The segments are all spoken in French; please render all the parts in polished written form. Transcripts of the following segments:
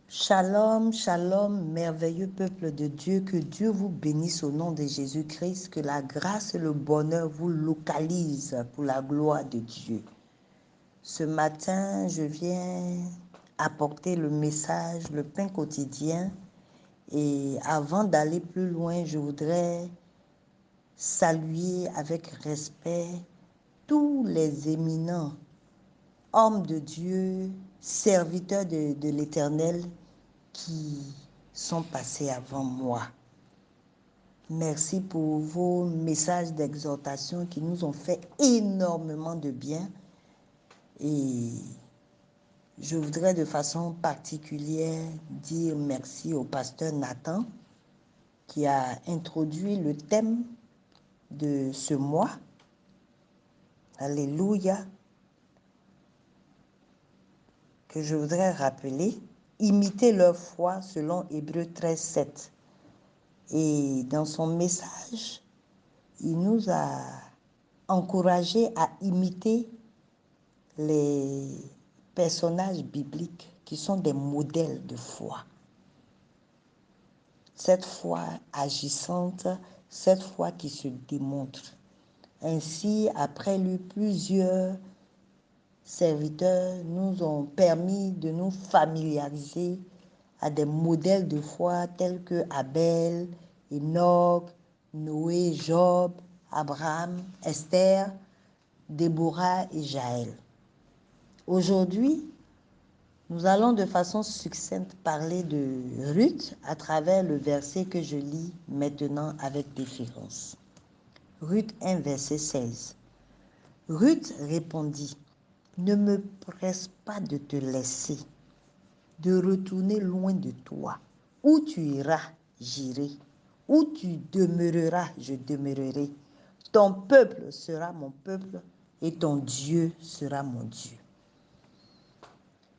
Shalom, shalom, merveilleux peuple de Dieu, que Dieu vous bénisse au nom de Jésus-Christ, que la grâce et le bonheur vous localisent pour la gloire de Dieu. Ce matin, je viens apporter le message, le pain quotidien, et avant d'aller plus loin, je voudrais saluer avec respect tous les éminents hommes de Dieu, serviteurs de l'Éternel, qui sont passés avant moi. Merci pour vos messages d'exhortation qui nous ont fait énormément de bien. Et je voudrais de façon particulière dire merci au pasteur Nathan qui a introduit le thème de ce mois. Alléluia. Que je voudrais rappeler. Imiter leur foi selon Hébreux 13, 7. Et dans son message, il nous a encouragés à imiter les personnages bibliques qui sont des modèles de foi. Cette foi agissante, cette foi qui se démontre. Ainsi, après lui, plusieurs serviteurs nous ont permis de nous familiariser à des modèles de foi tels que Abel, Enoch, Noé, Job, Abraham, Esther, Déborah et Jaël. Aujourd'hui, nous allons de façon succincte parler de Ruth à travers le verset que je lis maintenant avec déférence. Ruth 1, verset 16. Ruth répondit, « Ne me presse pas de te laisser, de retourner loin de toi. Où tu iras, j'irai. Où tu demeureras, je demeurerai. Ton peuple sera mon peuple et ton Dieu sera mon Dieu. »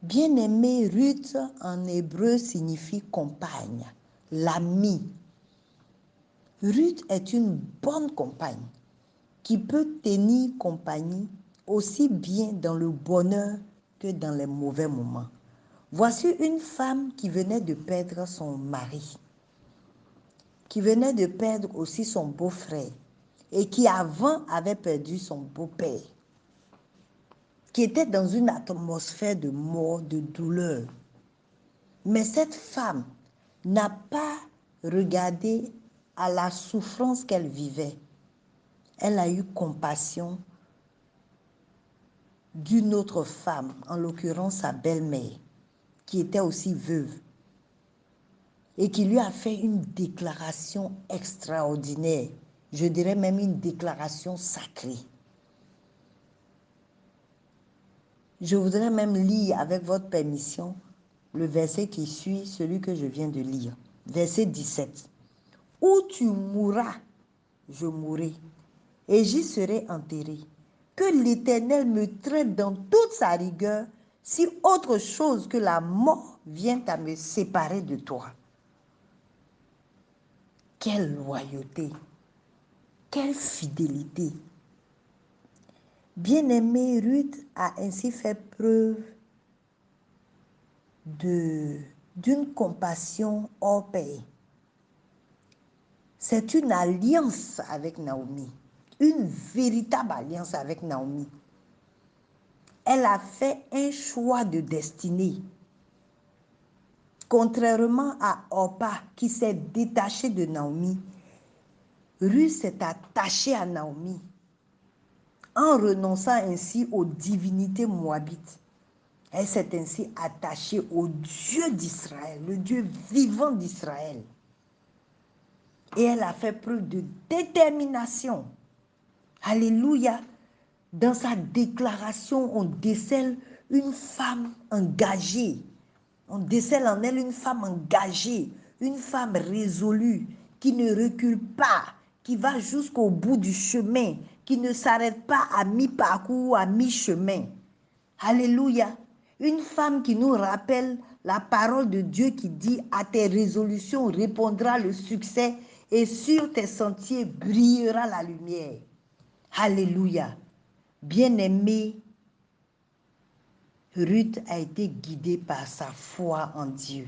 Bien-aimé, Ruth en hébreu signifie compagne, l'amie. Ruth est une bonne compagne qui peut tenir compagnie aussi bien dans le bonheur que dans les mauvais moments. Voici une femme qui venait de perdre son mari, qui venait de perdre aussi son beau-frère et qui avant avait perdu son beau-père, qui était dans une atmosphère de mort, de douleur. Mais cette femme n'a pas regardé à la souffrance qu'elle vivait. Elle a eu compassion d'une autre femme, en l'occurrence sa belle-mère, qui était aussi veuve, et qui lui a fait une déclaration extraordinaire, je dirais même une déclaration sacrée. Je voudrais même lire avec votre permission le verset qui suit celui que je viens de lire. Verset 17. « Où tu mourras, je mourrai, et j'y serai enterré. Que l'Éternel me traite dans toute sa rigueur, si autre chose que la mort vient à me séparer de toi. » Quelle loyauté, quelle fidélité. Bien-aimée, Ruth a ainsi fait preuve d'une compassion hors pair. C'est une alliance avec Naomi, une véritable alliance avec Naomi. Elle a fait un choix de destinée. Contrairement à Orpa qui s'est détachée de Naomi, Ruth s'est attachée à Naomi en renonçant ainsi aux divinités moabites. Elle s'est ainsi attachée au Dieu d'Israël, le Dieu vivant d'Israël. Et elle a fait preuve de détermination. Alléluia. Dans sa déclaration, on décèle une femme engagée. On décèle en elle une femme engagée, une femme résolue, qui ne recule pas, qui va jusqu'au bout du chemin, qui ne s'arrête pas à mi-parcours ou à mi-chemin. Alléluia. Une femme qui nous rappelle la parole de Dieu qui dit « À tes résolutions répondra le succès et sur tes sentiers brillera la lumière. » Alléluia. Bien-aimé, Ruth a été guidée par sa foi en Dieu.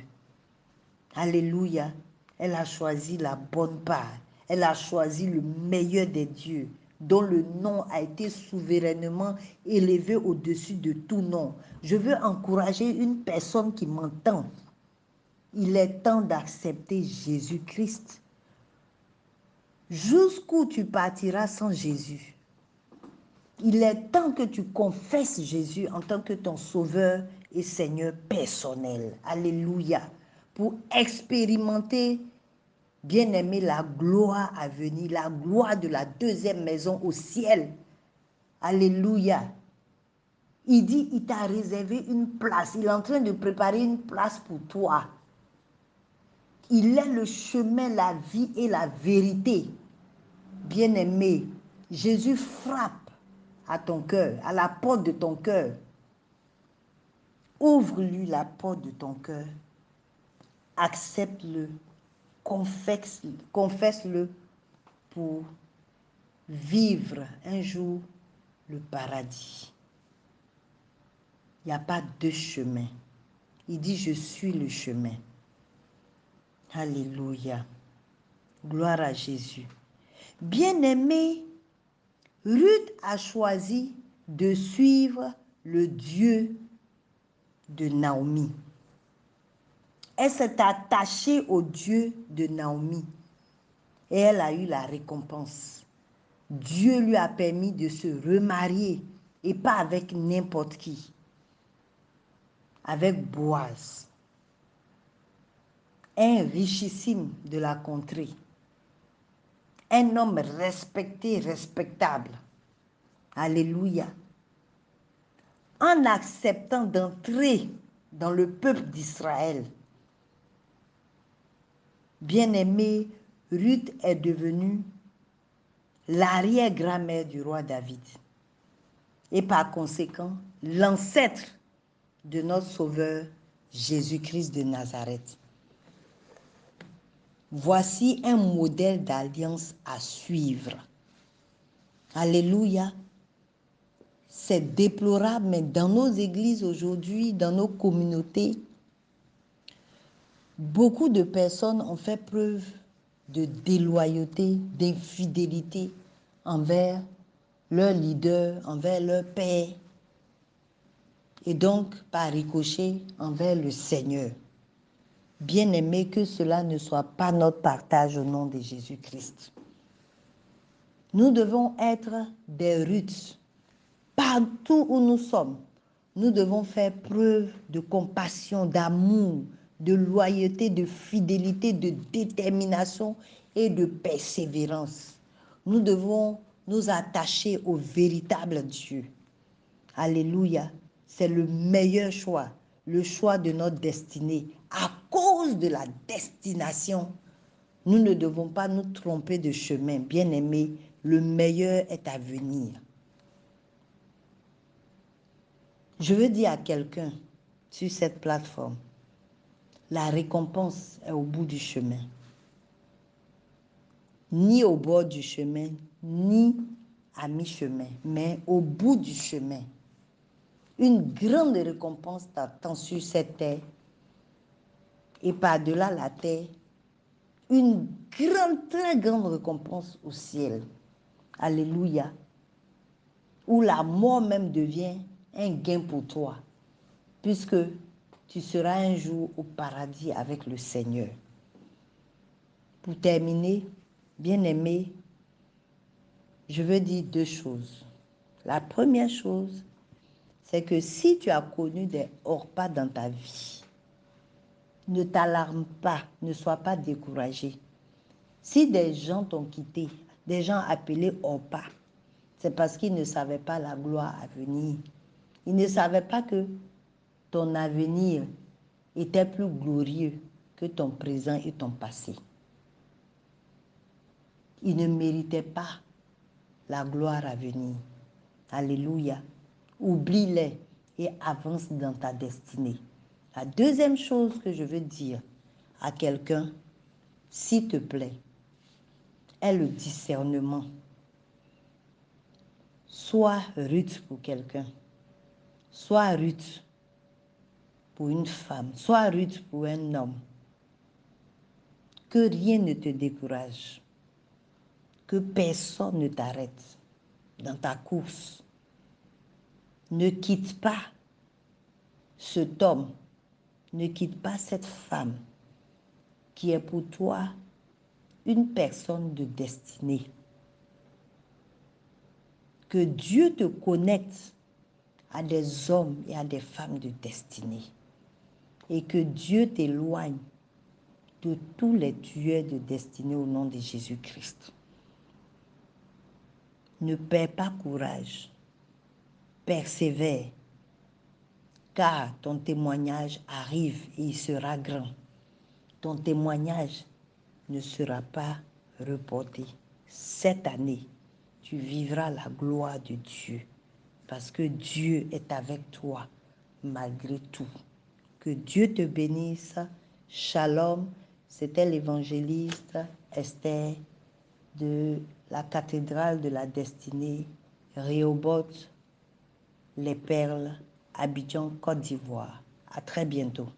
Alléluia. Elle a choisi la bonne part. Elle a choisi le meilleur des dieux, dont le nom a été souverainement élevé au-dessus de tout nom. Je veux encourager une personne qui m'entend. Il est temps d'accepter Jésus-Christ. Jusqu'où tu partiras sans Jésus? Il est temps que tu confesses Jésus en tant que ton sauveur et Seigneur personnel. Alléluia. Pour expérimenter, bien-aimé, la gloire à venir, la gloire de la deuxième maison au ciel. Alléluia. Il dit, il t'a réservé une place. Il est en train de préparer une place pour toi. Il est le chemin, la vie et la vérité. Bien-aimé, Jésus frappe à ton cœur, à la porte de ton cœur. Ouvre-lui la porte de ton cœur. Accepte-le. Confesse-le pour vivre un jour le paradis. Il n'y a pas deux chemins. Il dit, je suis le chemin. Alléluia. Gloire à Jésus. Bien-aimé, Ruth a choisi de suivre le Dieu de Naomi. Elle s'est attachée au Dieu de Naomi et elle a eu la récompense. Dieu lui a permis de se remarier et pas avec n'importe qui, avec Boaz, un richissime de la contrée, un homme respecté, respectable. Alléluia. En acceptant d'entrer dans le peuple d'Israël, bien-aimé, Ruth est devenue l'arrière-grand-mère du roi David et par conséquent l'ancêtre de notre Sauveur Jésus-Christ de Nazareth. Voici un modèle d'alliance à suivre. Alléluia. C'est déplorable, mais dans nos églises aujourd'hui, dans nos communautés, beaucoup de personnes ont fait preuve de déloyauté, d'infidélité envers leur leader, envers leur père, et donc par ricochet envers le Seigneur. Bien-aimé, que cela ne soit pas notre partage au nom de Jésus-Christ. Nous devons être des Ruths. Partout où nous sommes, nous devons faire preuve de compassion, d'amour, de loyauté, de fidélité, de détermination et de persévérance. Nous devons nous attacher au véritable Dieu. Alléluia. C'est le meilleur choix, le choix de notre destinée. À cause de la destination, nous ne devons pas nous tromper de chemin. Bien-aimés, le meilleur est à venir. Je veux dire à quelqu'un sur cette plateforme, la récompense est au bout du chemin. Ni au bord du chemin, ni à mi-chemin, mais au bout du chemin. Une grande récompense t'attend sur cette terre et par-delà la terre, une grande, très grande récompense au ciel. Alléluia. Où la mort même devient un gain pour toi, puisque tu seras un jour au paradis avec le Seigneur. Pour terminer, bien-aimé, je veux dire deux choses. La première chose, c'est que si tu as connu des hors-pas dans ta vie, ne t'alarme pas, ne sois pas découragé. Si des gens t'ont quitté, des gens appelés hors-pas, c'est parce qu'ils ne savaient pas la gloire à venir. Ils ne savaient pas que ton avenir était plus glorieux que ton présent et ton passé. Ils ne méritaient pas la gloire à venir. Alléluia. Oublie-les et avance dans ta destinée. La deuxième chose que je veux dire à quelqu'un, s'il te plaît, est le discernement. Sois Ruth pour quelqu'un. Sois Ruth pour une femme, sois rude pour un homme. Que rien ne te décourage. Que personne ne t'arrête dans ta course. Ne quitte pas cet homme, ne quitte pas cette femme qui est pour toi une personne de destinée. Que Dieu te connecte à des hommes et à des femmes de destinée. Et que Dieu t'éloigne de tous les tueurs de destinée au nom de Jésus-Christ. Ne perds pas courage. Persévère. Car ton témoignage arrive et il sera grand. Ton témoignage ne sera pas reporté. Cette année, tu vivras la gloire de Dieu parce que Dieu est avec toi malgré tout. Que Dieu te bénisse. Shalom, c'était l'évangéliste Esther de la cathédrale de la destinée, Rehoboth, les Perles, Abidjan, Côte d'Ivoire. À très bientôt.